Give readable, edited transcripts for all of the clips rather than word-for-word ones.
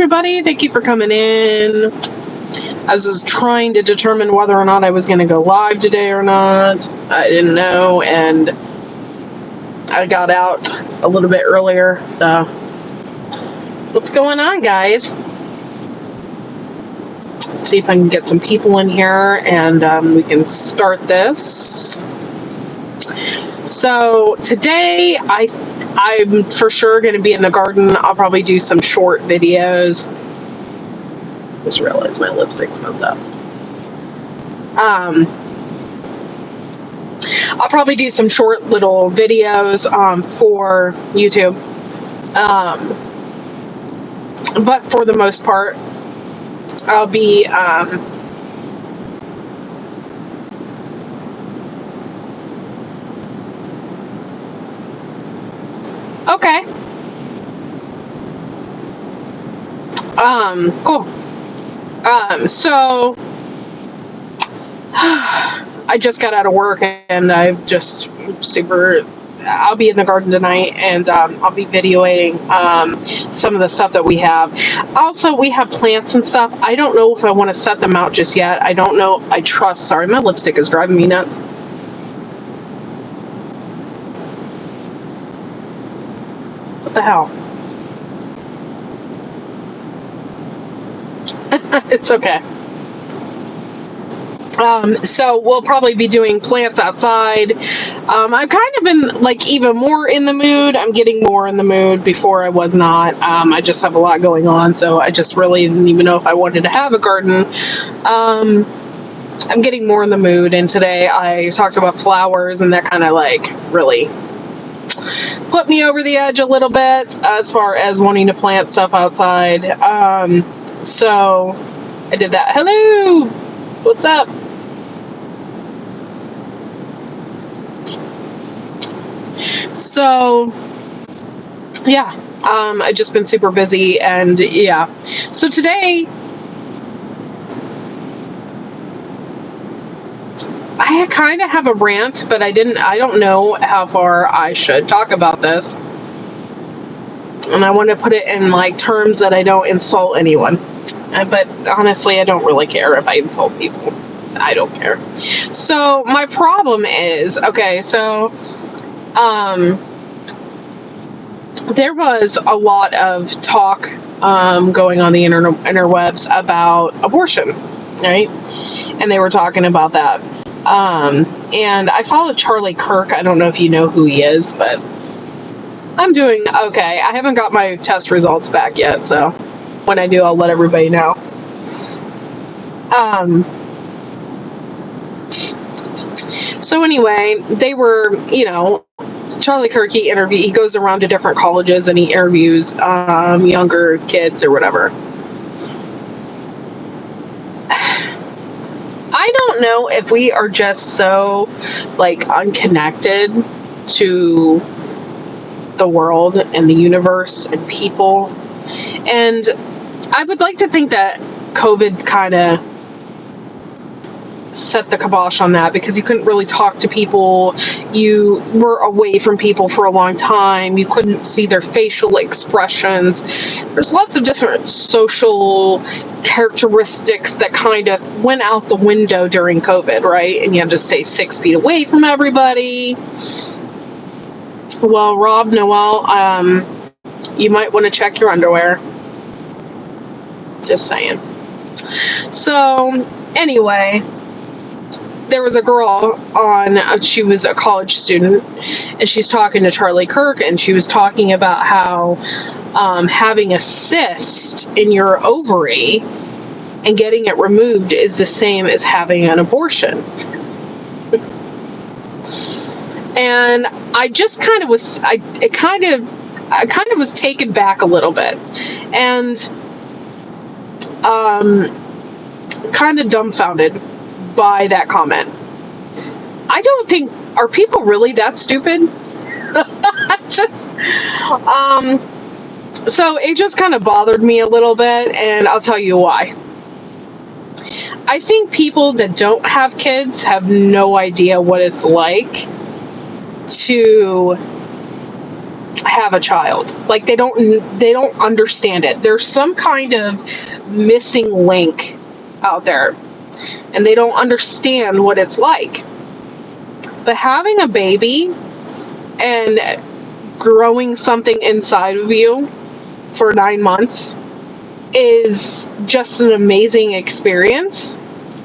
everybody. Thank you for coming in. I was just trying to determine whether or not I was going to go live today or not. I didn't know, and I got out a little bit earlier. So, what's going on, guys? Let's see if I can get some people in here, and we can start this. So today, I'm for sure going to be in the garden. I'll probably do some short videos. Just realized my lipstick's messed up. I'll probably do some short little videos for YouTube. But for the most part, I'll be okay. Cool. So I just got out of work and I've just I'll be in the garden tonight, and I'll be videoing some of the stuff that we have. Also, we have plants and stuff. I don't know if I want to set them out just yet. I don't know. Sorry, my lipstick is driving me nuts. What the hell? It's okay. So we'll probably be doing plants outside. I've kind of been even more in the mood. I'm getting more in the mood. Before I was not. I just have a lot going on, so I just really didn't even know if I wanted to have a garden. I'm getting more in the mood, and today I talked about flowers, and that kind of really put me over the edge a little bit as far as wanting to plant stuff outside. So I did that. Hello, what's up? So yeah, I've just been super busy, and yeah. So today I kind of have a rant, but I don't know how far I should talk about this. And I want to put it in terms that I don't insult anyone. But honestly, I don't really care if I insult people. I don't care. So my problem is, there was a lot of talk going on the interwebs about abortion, right? And they were talking about that. And I follow Charlie Kirk. I don't know if you know who he is, but I'm doing okay. I haven't got my test results back yet, so when I do, I'll let everybody know. So anyway, they were, Charlie Kirk, he goes around to different colleges and he interviews younger kids or whatever. I don't know if we are just so unconnected to the world and the universe and people. And I would like to think that COVID kind of set the kibosh on that, because you couldn't really talk to people. You were away from people for a long time. You couldn't see their facial expressions. There's lots of different social characteristics that kind of went out the window during COVID, right? And you had to stay 6 feet away from everybody. Well, Rob Noel, you might want to check your underwear. Just saying. So, anyway, there was a girl she was a college student, and she's talking to Charlie Kirk, and she was talking about how having a cyst in your ovary and getting it removed is the same as having an abortion. And I just kind of was, I kind of was taken back a little bit, and kind of dumbfounded by that comment. I don't think, are people really that stupid? So it just kind of bothered me a little bit, and I'll tell you why. I think people that don't have kids have no idea what it's like to have a child. Like they don't understand it. There's some kind of missing link out there, and they don't understand what it's like. But having a baby and growing something inside of you for 9 months is just an amazing experience.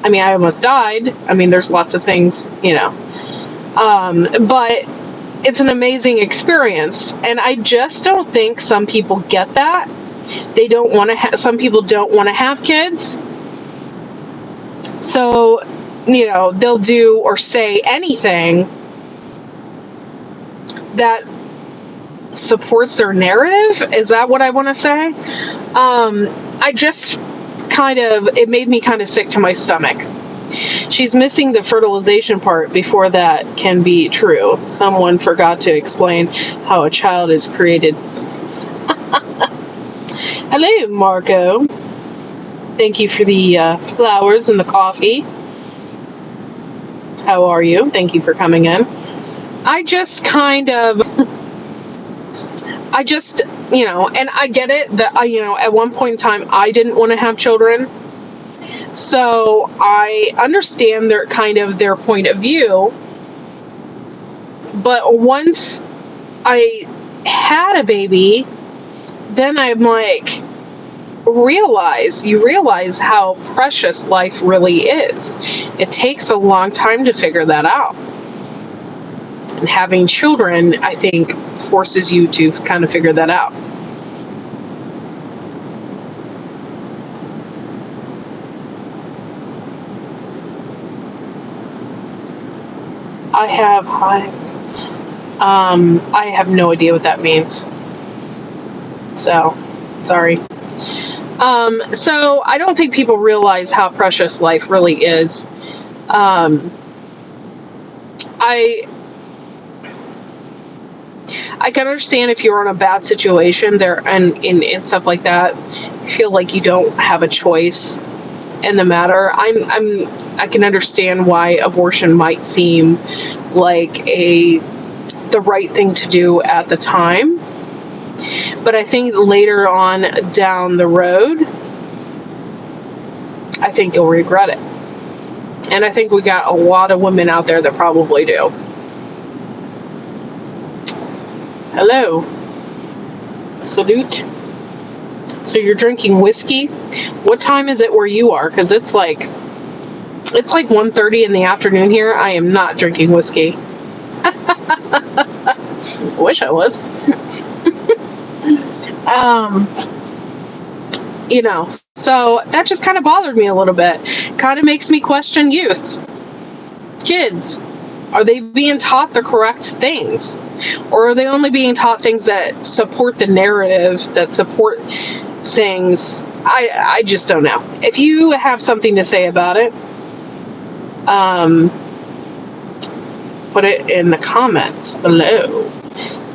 I mean, I almost died. I mean, there's lots of things, but it's an amazing experience. And I just don't think some people get that. They don't want to some people don't want to have kids. So, they'll do or say anything that supports their narrative. Is that what I want to say? I just it made me kind of sick to my stomach. She's missing the fertilization part before that can be true. Someone forgot to explain how a child is created. Hello, Marco. Thank you for the flowers and the coffee. How are you? Thank you for coming in. I just and I get it that at one point in time I didn't want to have children. So I understand their point of view. But once I had a baby, then I'm like, you realize how precious life really is. It takes a long time to figure that out. And having children, I think, forces you to kind of figure that out. I have no idea what that means. So, sorry. So I don't think people realize how precious life really is. I can understand if you're in a bad situation there and stuff like that, you feel like you don't have a choice in the matter. I can understand why abortion might seem like the right thing to do at the time. But I think later on down the road, I think you'll regret it. And I think we got a lot of women out there that probably do. Hello. Salute. So you're drinking whiskey? What time is it where you are? Because it's like 1:30 in the afternoon here. I am not drinking whiskey. Wish I was. So that just kind of bothered me a little bit. Kind of makes me question youth. Kids, are they being taught the correct things? Or are they only being taught things that support the narrative, that support things? I just don't know. If you have something to say about it, put it in the comments below.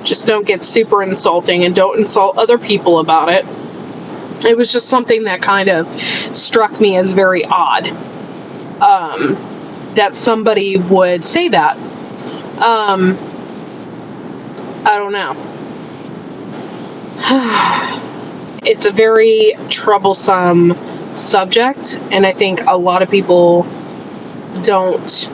Just don't get super insulting and don't insult other people about it. It was just something that kind of struck me as very odd. That somebody would say that. I don't know. It's a very troublesome subject, and I think a lot of people don't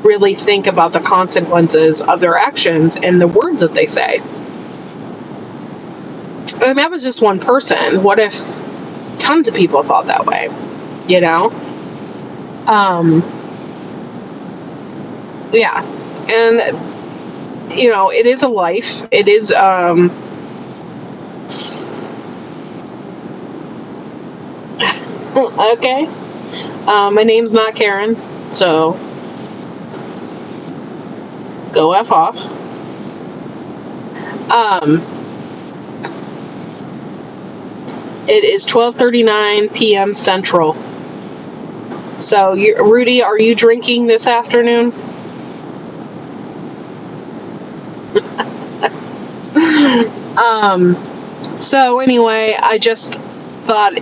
really think about the consequences of their actions and the words that they say. And that was just one person. What if tons of people thought that way? Yeah. And, it is a life. It is, okay. My name's not Karen, so go F off. It is 12:39 p.m. Central. So, Rudy, are you drinking this afternoon? So anyway, I just thought,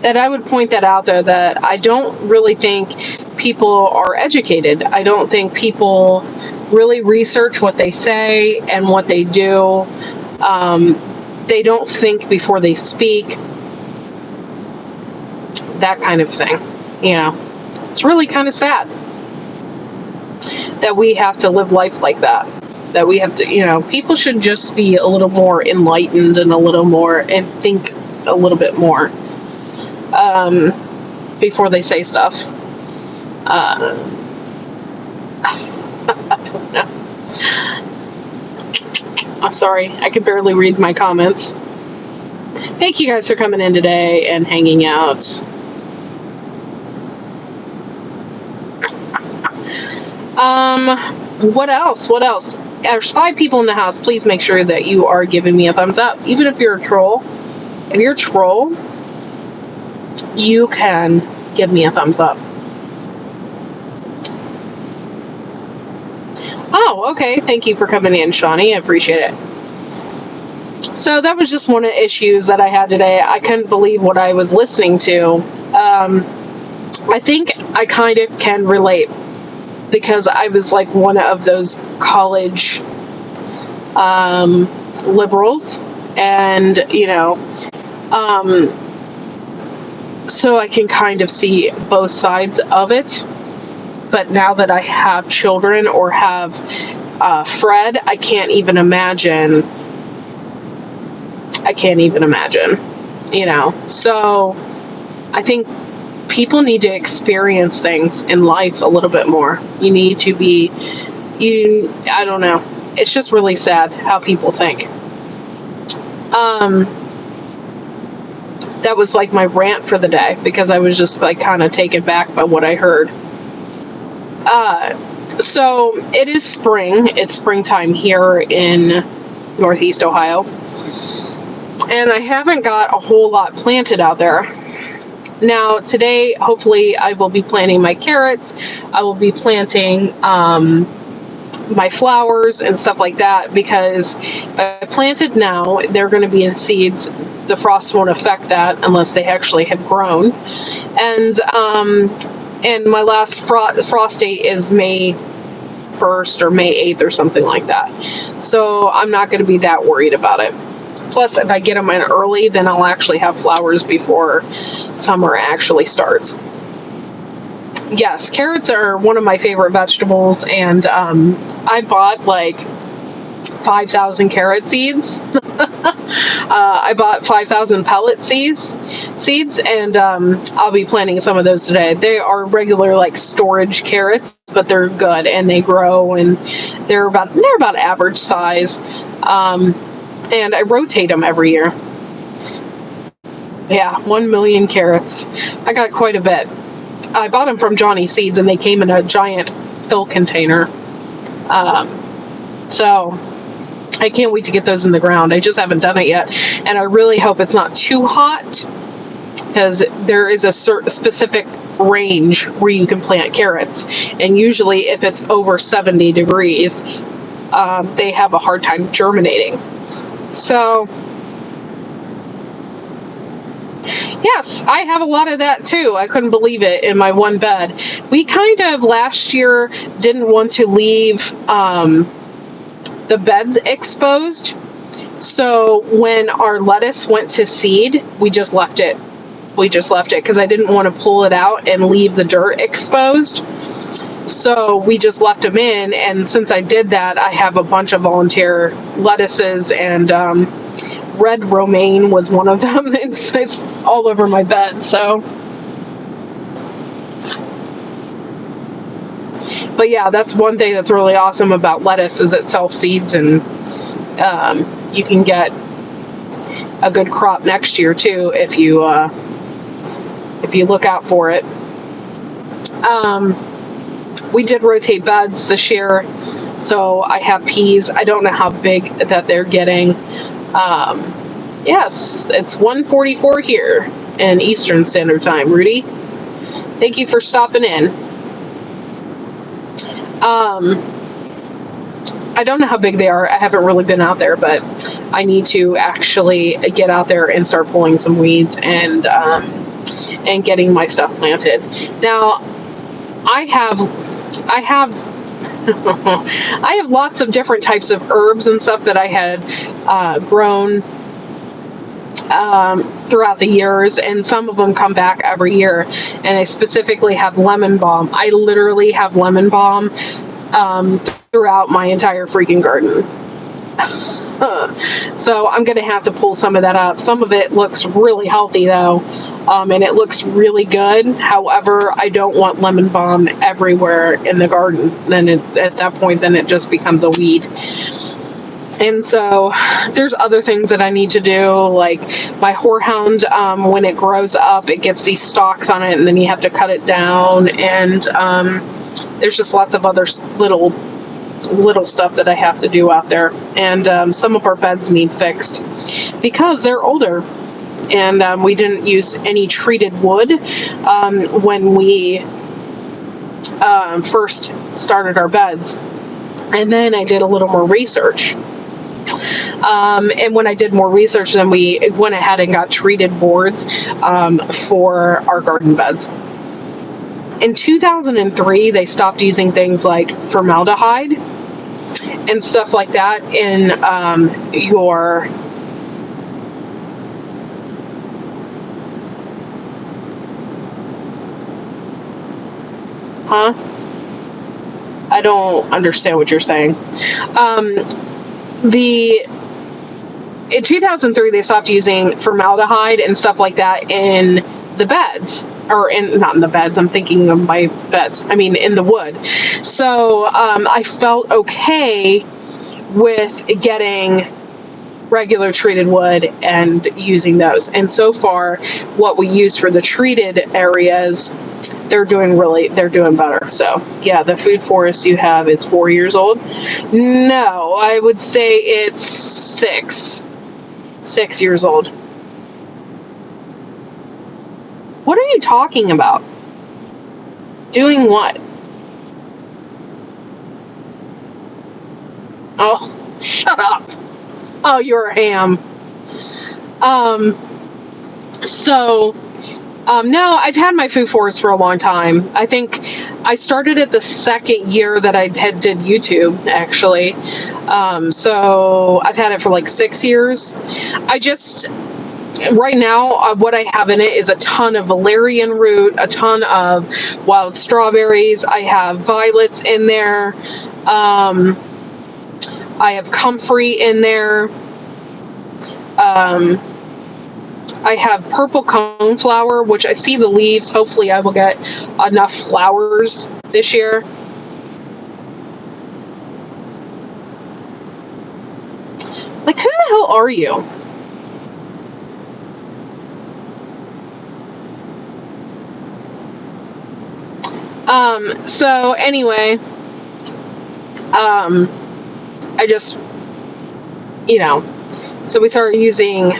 that I would point that out there, that I don't really think people are educated. I don't think people really research what they say and what they do. They don't think before they speak, that kind of thing. It's really kind of sad that we have to live life like that. That we have to, people should just be a little more enlightened and and think a little bit more before they say stuff. I don't know. I'm sorry, I could barely read my comments. Thank you guys for coming in today and hanging out. What else? There's 5 people in the house. Please make sure that you are giving me a thumbs up. Even if you're a troll. If you're a troll, you can give me a thumbs up. Oh, okay. Thank you for coming in, Shawnee. I appreciate it. So that was just one of the issues that I had today. I couldn't believe what I was listening to. I think I kind of can relate, because I was like one of those college liberals, and so I can kind of see both sides of it. But now that I have children or have Fred, I can't even imagine. So I think people need to experience things in life a little bit more. You need to be, I don't know. It's just really sad how people think. That was like my rant for the day, because I was just like kind of taken back by what I heard. So it is spring. It's springtime here in Northeast Ohio. And I haven't got a whole lot planted out there. Now, today, hopefully, I will be planting my carrots. I will be planting my flowers and stuff like that, because if I planted now, they're going to be in seeds. The frost won't affect that unless they actually have grown. And my last frost date is May 1st or May 8th or something like that. So I'm not going to be that worried about it. Plus, if I get them in early, then I'll actually have flowers before summer actually starts. Yes, carrots are one of my favorite vegetables, and I bought like 5,000 carrot seeds. I bought 5,000 pellet seeds, and I'll be planting some of those today. They are regular like storage carrots, but they're good and they grow, and they're about average size. And I rotate them every year. Yeah, 1 million carrots. I got quite a bit. I bought them from Johnny Seeds, and they came in a giant pill container. So I can't wait to get those in the ground. I just haven't done it yet. And I really hope it's not too hot, because there is a specific range where you can plant carrots. And usually if it's over 70 degrees, they have a hard time germinating. So, yes, I have a lot of that too. I couldn't believe it in my one bed. We kind of last year didn't want to leave the beds exposed. So when our lettuce went to seed, we just left it. Because I didn't want to pull it out and leave the dirt exposed. So we just left them in, and since I did that, I have a bunch of volunteer lettuces, and red romaine was one of them. It's all over my bed. So, but yeah, that's one thing that's really awesome about lettuce, is it self-seeds, and you can get a good crop next year too if you look out for it. We did rotate beds this year, so I have peas. I don't know how big that they're getting. Yes, it's 1:44 here in Eastern Standard Time. Rudy, thank you for stopping in. I don't know how big they are. I haven't really been out there, but I need to actually get out there and start pulling some weeds and getting my stuff planted. Now, I have I have lots of different types of herbs and stuff that I had grown throughout the years, and some of them come back every year. And I specifically have lemon balm. I literally have lemon balm throughout my entire freaking garden. So I'm going to have to pull some of that up. Some of it looks really healthy though, and it looks really good. However, I don't want lemon balm everywhere in the garden. Then at that point, then it just becomes a weed. And so there's other things that I need to do, like my horehound, when it grows up, it gets these stalks on it, and then you have to cut it down. And there's just lots of other little stuff that I have to do out there. And some of our beds need fixed because they're older. And we didn't use any treated wood when we first started our beds. And then I did a little more research. And when I did more research, then we went ahead and got treated boards for our garden beds. In 2003, they stopped using things like formaldehyde and stuff like that in your I don't understand what you're saying. In 2003, they stopped using formaldehyde and stuff like that in the beds, or not in the beds. I'm thinking of my beds. I mean, in the wood. So I felt okay with getting regular treated wood and using those. And so far, what we use for the treated areas, they're doing better. So yeah, the food forest you have is 4 years old. No, I would say it's 6 years old. What are you talking about? Doing what? Oh, shut up. Oh, you're a ham. No, I've had my food forest for a long time. I think I started it the second year that I did YouTube, actually. So I've had it for like 6 years. Right now, what I have in it is a ton of valerian root, a ton of wild strawberries. I have violets in there. I have comfrey in there. I have purple coneflower, which I see the leaves. Hopefully I will get enough flowers this year. Like, who the hell are you? So anyway, I just, so we started using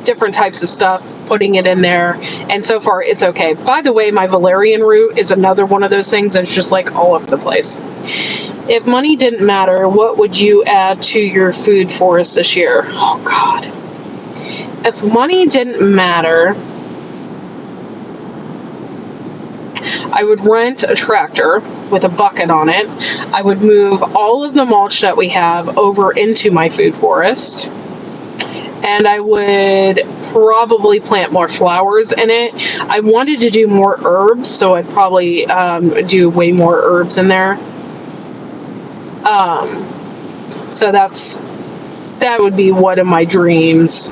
different types of stuff, putting it in there, and so far it's okay. By the way, my valerian root is another one of those things that's just like all over the place. If money didn't matter, what would you add to your food forest this year? Oh God. If money didn't matter, I would rent a tractor with a bucket on it. I would move all of the mulch that we have over into my food forest. And I would probably plant more flowers in it. I wanted to do more herbs, so I'd probably do way more herbs in there. So that would be one of my dreams.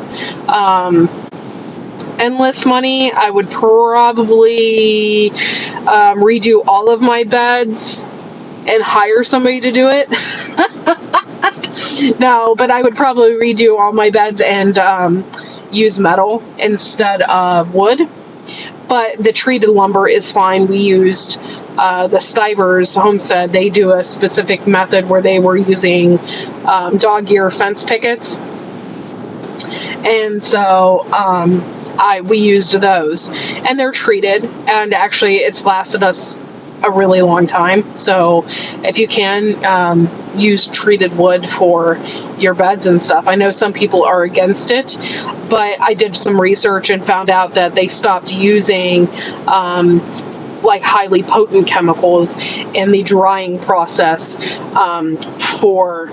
Endless money, I would probably redo all of my beds and hire somebody to do it. No, but I would probably redo all my beds and use metal instead of wood. But the treated lumber is fine. We used the Stivers Homestead. They do a specific method where they were using dog ear fence pickets. And so we used those. And they're treated. And actually, it's lasted us a really long time. So if you can use treated wood for your beds and stuff. I know some people are against it, but I did some research and found out that they stopped using like highly potent chemicals in the drying process for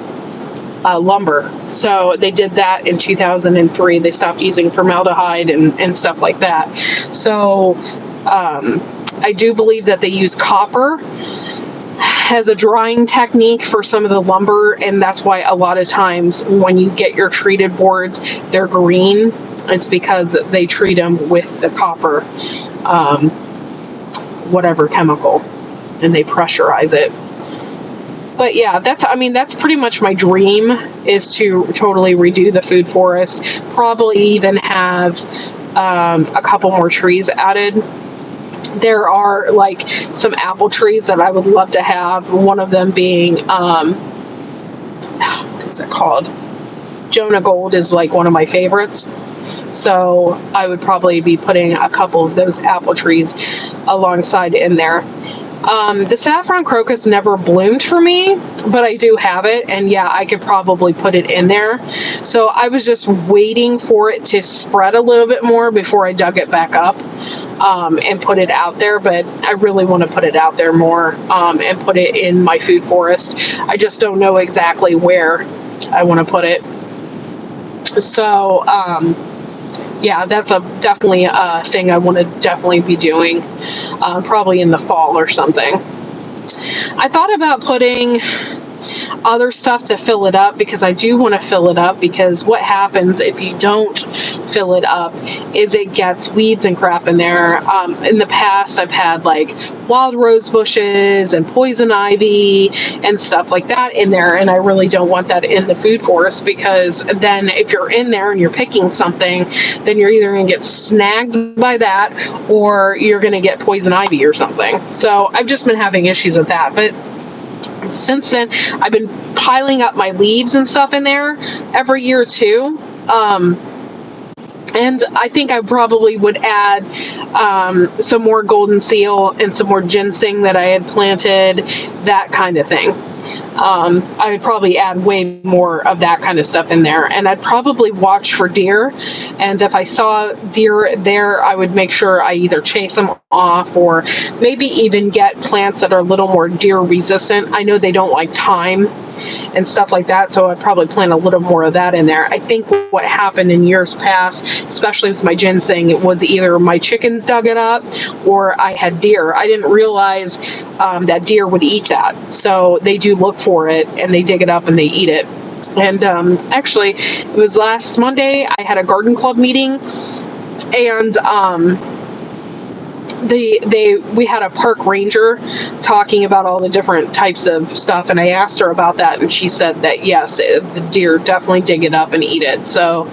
lumber. So they did that in 2003. They stopped using formaldehyde and stuff like that. So I do believe that they use copper as a drying technique for some of the lumber, and that's why a lot of times when you get your treated boards, they're green. It's because they treat them with the copper, whatever chemical, and they pressurize it. But yeah, that's pretty much my dream, is to totally redo the food forest, probably even have a couple more trees added. There are like some apple trees that I would love to have. One of them being, what is it called? Jonah Gold is like one of my favorites. So I would probably be putting a couple of those apple trees alongside in there. The saffron crocus never bloomed for me, but I do have it, and yeah, I could probably put it in there. So I was just waiting for it to spread a little bit more before I dug it back up and put it out there, but I really want to put it out there more and put it in my food forest. I just don't know exactly where I want to put it. So yeah, that's definitely a thing I want to definitely be doing, probably in the fall or something. I thought about putting other stuff to fill it up, because I do want to fill it up, because what happens if you don't fill it up is it gets weeds and crap in there. In the past, I've had like wild rose bushes and poison ivy and stuff like that in there, and I really don't want that in the food forest, because then if you're in there and you're picking something, then you're either going to get snagged by that or you're going to get poison ivy or something. So I've just been having issues with that. But since then, I've been piling up my leaves and stuff in there every year too. And I think I probably would add some more golden seal and some more ginseng that I had planted, that kind of thing. I would probably add way more of that kind of stuff in there, and I'd probably watch for deer. And if I saw deer there, I would make sure I either chase them off, or maybe even get plants that are a little more deer resistant. I know they don't like thyme and stuff like that, so I'd probably plant a little more of that in there. I think what happened in years past, especially with my ginseng, it was either my chickens dug it up or I had deer. I didn't realize that deer would eat that, so they do look for it and they dig it up and they eat it. And actually, it was last Monday, I had a garden club meeting, and we had a park ranger talking about all the different types of stuff, and I asked her about that, and she said that yes, the deer definitely dig it up and eat it. So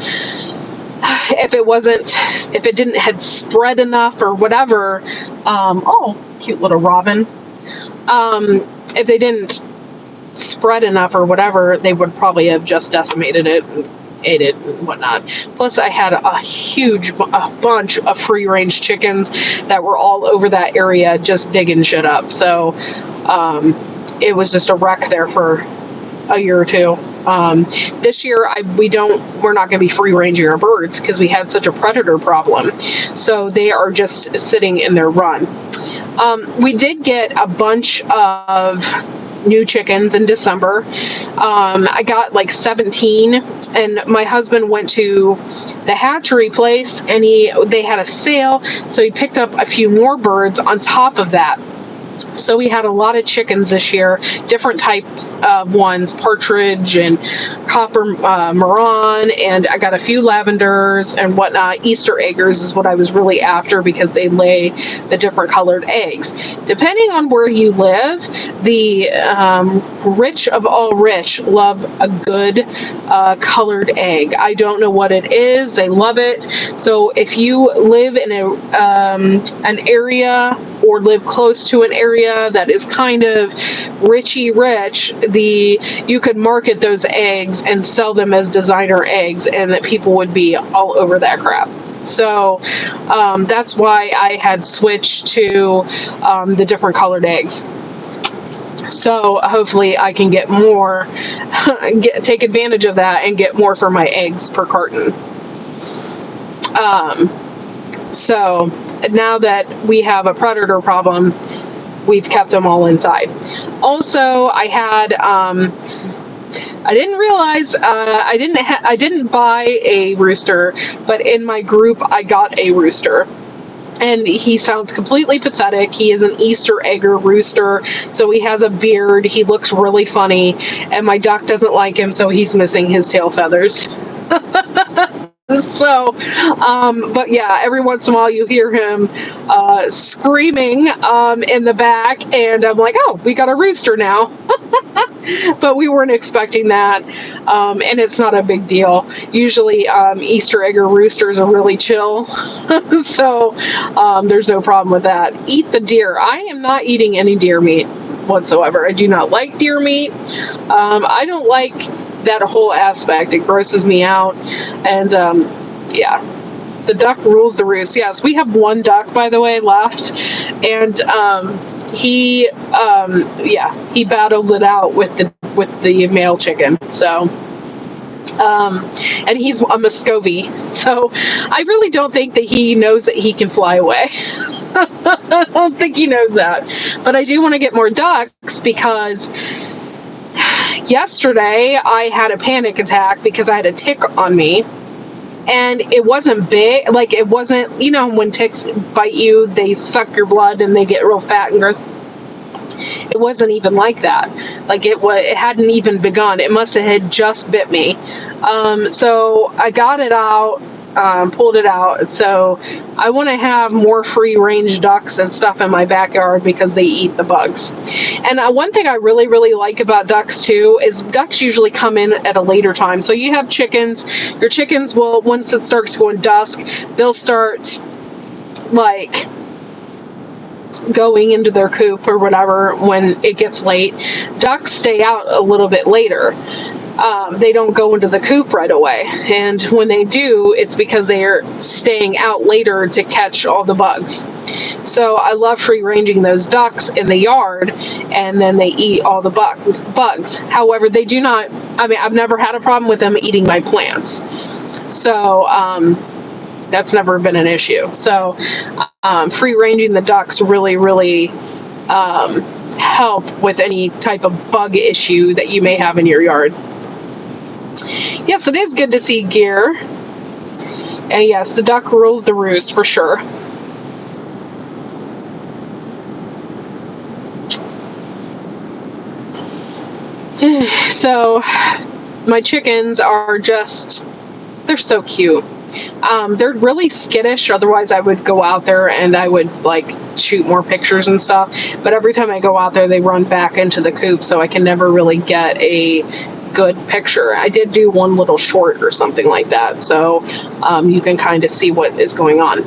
if it didn't had spread enough or whatever, oh, cute little robin. If they didn't spread enough or whatever, they would probably have just decimated it and ate it and whatnot. Plus, I had a bunch of free-range chickens that were all over that area just digging shit up. So it was just a wreck there for a year or two. This year, we're not going to be free-ranging our birds because we had such a predator problem. So they are just sitting in their run. We did get a bunch of new chickens in December. I got like 17, and my husband went to the hatchery place, and they had a sale, so he picked up a few more birds on top of that. So we had a lot of chickens this year, different types of ones, partridge and copper marron, and I got a few lavenders and whatnot. Easter eggers is what I was really after because they lay the different colored eggs. Depending on where you live, the rich of all rich love a good colored egg. I don't know what it is. They love it. So if you live in an area or live close to an area that is kind of richy rich, you could market those eggs and sell them as designer eggs, and that people would be all over that crap. So that's why I had switched to the different colored eggs. So hopefully I can get more, take advantage of that and get more for my eggs per carton. So now that we have a predator problem, we've kept them all inside. Also, I had I didn't realize I didn't buy a rooster, but in my group I got a rooster. And he sounds completely pathetic. He is an Easter egger rooster, so he has a beard. He looks really funny, and my duck doesn't like him, so he's missing his tail feathers. So, but yeah, every once in a while you hear him screaming in the back, and I'm like, oh, we got a rooster now. But we weren't expecting that, and it's not a big deal. Usually, Easter egger roosters are really chill, so there's no problem with that. Eat the deer. I am not eating any deer meat whatsoever. I do not like deer meat. I don't like that whole aspect. It grosses me out, and yeah. The duck rules the roost. Yes, we have one duck, by the way, left, and he battles it out with the male chicken. So and he's a Muscovy, so I really don't think that he knows that he can fly away. I don't think he knows that, but I do want to get more ducks because yesterday I had a panic attack because I had a tick on me. And it wasn't big, like it wasn't, when ticks bite you, they suck your blood and they get real fat and gross. It wasn't even like that. Like it hadn't even begun. It must have had just bit me. So I got it out, pulled it out. So I want to have more free range ducks and stuff in my backyard because they eat the bugs. And one thing I really, really like about ducks too is ducks usually come in at a later time. So you have chickens. Your chickens will, once it starts going dusk, they'll start like going into their coop or whatever when it gets late. Ducks stay out a little bit later. They don't go into the coop right away. And when they do, it's because they are staying out later to catch all the bugs. So I love free ranging those ducks in the yard, and then they eat all the bugs. However, they do not, I've never had a problem with them eating my plants. So that's never been an issue. So free ranging the ducks really, really help with any type of bug issue that you may have in your yard. Yes, it is good to see gear. And yes, the duck rules the roost for sure. So my chickens are just, they're so cute. They're really skittish, otherwise I would go out there and I would like shoot more pictures and stuff, but every time I go out there they run back into the coop, so I can never really get a good picture. I did do one little short or something like that, so you can kind of see what is going on.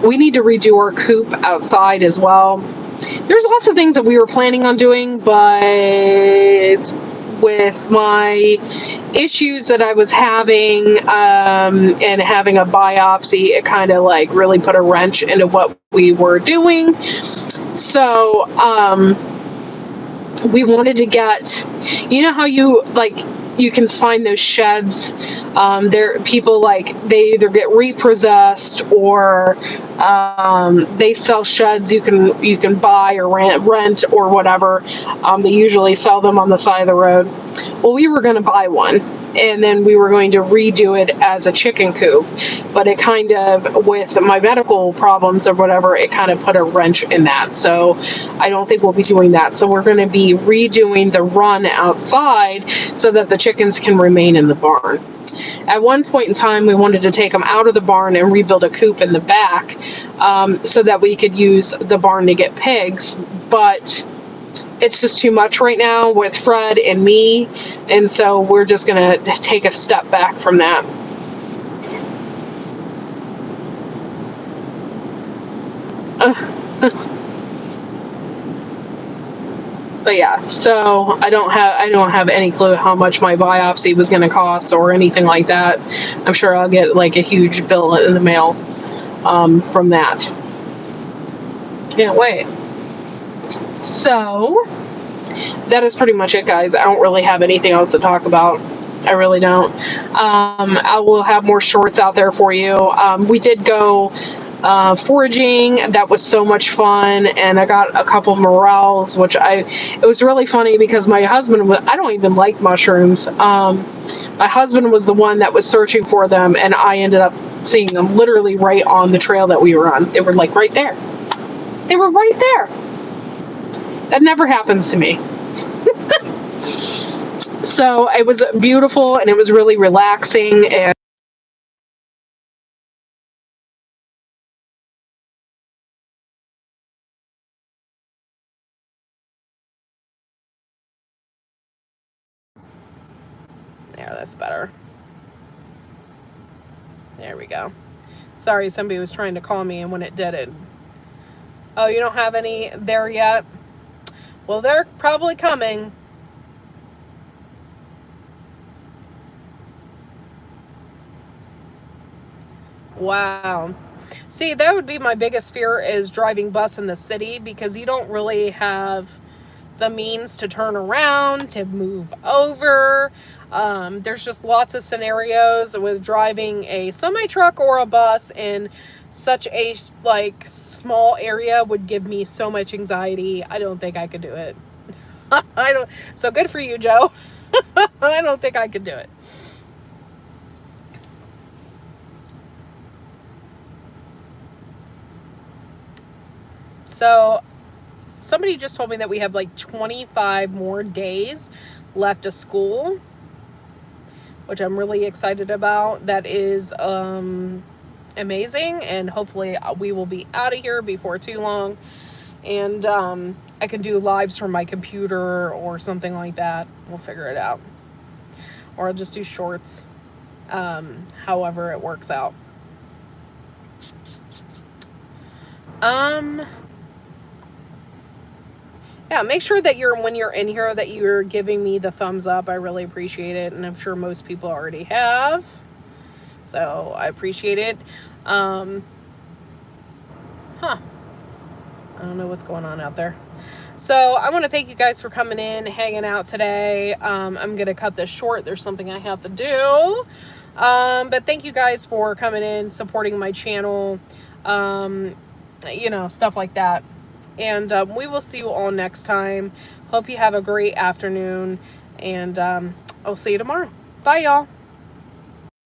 We need to redo our coop outside as well. There's lots of things that we were planning on doing, but with my issues that I was having and having a biopsy, it kind of like really put a wrench into what we were doing. So we wanted to get, how you can find those sheds. There people they either get repossessed or they sell sheds you can buy or rent or whatever. They usually sell them on the side of the road. Well, we were going to buy one, and then we were going to redo it as a chicken coop, but it kind of, with my medical problems or whatever, it kind of put a wrench in that. So I don't think we'll be doing that. So we're going to be redoing the run outside so that the chickens can remain in the barn. At one point in time, we wanted to take them out of the barn and rebuild a coop in the back so that we could use the barn to get pigs, but it's just too much right now with Fred and me, and so we're just going to take a step back from that. But yeah, so I don't have any clue how much my biopsy was going to cost or anything like that. I'm sure I'll get like a huge bill in the mail from that. Can't wait. So that is pretty much it, guys. I don't really have anything else to talk about. I really don't. I will have more shorts out there for you. We did go foraging. That was so much fun, and I got a couple morels, it was really funny because my husband, I don't even like mushrooms. My husband was the one that was searching for them, and I ended up seeing them literally right on the trail that we were on. They were like right there. They were right there. That never happens to me. So it was beautiful, and it was really relaxing. And yeah, that's better. There we go. Sorry, somebody was trying to call me, and when it did it. Oh, you don't have any there yet? Well, they're probably coming. Wow. See, that would be my biggest fear is driving bus in the city because you don't really have the means to turn around, to move over. There's just lots of scenarios with driving a semi truck or a bus in such a like small area would give me so much anxiety. I don't think I could do it. I don't. So good for you, Joe. I don't think I could do it. So somebody just told me that we have like 25 more days left of school, which I'm really excited about. That is amazing, and hopefully we will be out of here before too long, and I can do lives from my computer or something like that. We'll figure it out, or I'll just do shorts, however it works out. um yeah, make sure that when you're in here that you're giving me the thumbs up. I really appreciate it, and I'm sure most people already have, so I appreciate it. um huh I don't know what's going on out there. So I want to thank you guys for coming in, hanging out today. I'm going to cut this short. There's something I have to do. But thank you guys for coming in, supporting my channel, um, stuff like that. And we will see you all next time. Hope you have a great afternoon. And I'll see you tomorrow. Bye, y'all.